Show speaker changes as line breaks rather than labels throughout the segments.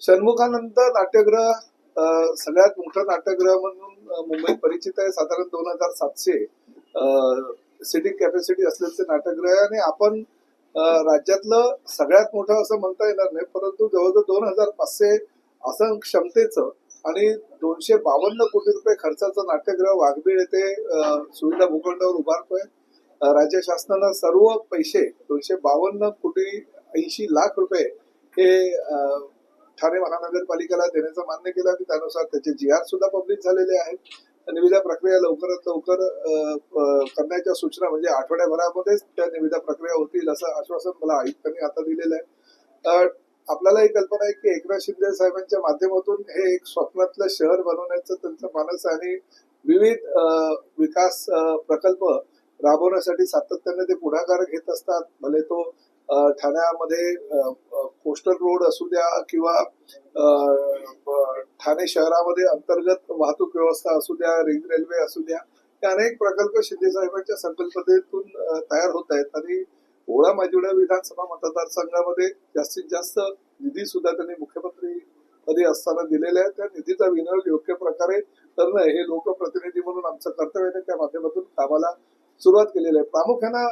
षण्मुखानंद नाट्यगृह सगळ्यात मोठं नाट्यगृह म्हणून मुंबईत परिचित आहे. साधारण 2700 सिटिंग कॅपॅसिटी असलेलं नाट्यगृह आहे आणि आपण राज्यातलं सगळ्यात मोठं असं म्हणता येणार नाही, परंतु जवळजवळ 2500 असं क्षमतेचं आणि 252 कोटी रुपये खर्चाचं नाट्यगृह वाघबीळ येथे सुविधा भूखंडावर उभारतोय. राज्य शासनानं सर्व पैसे 252 कोटी 80 लाख रुपये हे ठाणे महानगरपालिकेला देण्याचं मान्य केलं आणि त्यानुसार त्याचे GR सुद्धा पब्लिश झालेले आहेत. निविदा प्रक्रिया लवकरात लवकर करण्याच्या सूचना म्हणजे आठवड्याभरामध्येच त्या निविदा प्रक्रिया होतील असं आश्वासन मला आयुक्तांनी आता दिलेलं आहे. आपल्याला ही कल्पना आहे की एकनाथ शिंदे साहेबांच्या माध्यमातून हे एक स्वप्नातलं शहर बनवण्याचं त्यांचं मानस आणि विविध विकास प्रकल्प राबवण्यासाठी सातत्याने ते पुढाकार घेत असतात. भले तो ठाण्यामध्ये कोस्टल रोड असू द्या किंवा ठाणे शहरामध्ये अंतर्गत वाहतूक व्यवस्था असू द्या, रिंग रेल्वे असू द्या, हे अनेक प्रकल्प शिंदे साहेबांच्या संकल्पनेतून तयार होत आहेत. आणि ओळा माजिवडा विधानसभा मतदारसंघामध्ये जास्तीत जास्त निधी सुद्धा त्यांनी मुख्यमंत्री पदी असताना दिलेला आहे. त्या निधीचा विनियोग योग्य प्रकारे करणं हे लोकप्रतिनिधी म्हणून आमचं कर्तव्य आहे. त्या माध्यमातून कामाला सुरुवात केलेली आहे. प्रामुख्यानं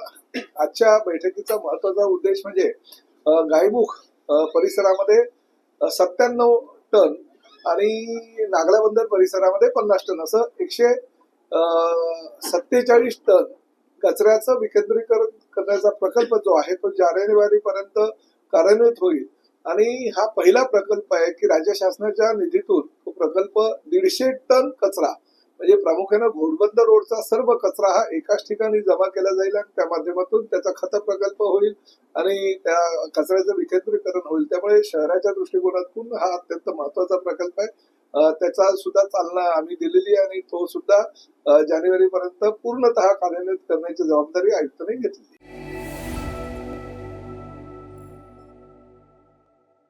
आजच्या बैठकीचा महत्वाचा उद्देश म्हणजे गायमुख परिसरामध्ये 97 टन आणि नागला बंदर परिसरामध्ये 50 टन असं 147 टन कचऱ्याचं विकेंद्रीकरण करण्याचा प्रकल्प जो आहे तो जानेवारी पर्यंत कार्यान्वित होईल. आणि हा पहिला प्रकल्प आहे की राज्य शासनाच्या निधीतून तो प्रकल्प 150 टन कचरा म्हणजे प्रामुख्याने घोडबंदर रोडचा सर्व कचरा हा एकाच ठिकाणी जमा केला जाईल आणि त्या माध्यमातून त्याचा खत प्रकल्प होईल आणि त्या कचऱ्याचं विकेंद्रीकरण होईल. त्यामुळे शहराच्या दृष्टिकोनातून हा अत्यंत महत्वाचा प्रकल्प आहे. त्याचा सुद्धा चालना आम्ही दिलेली आहे आणि तो सुद्धा जानेवारी पर्यंत पूर्णतः कार्यान्वित करण्याची जबाबदारी आयुक्तांनी घेतली.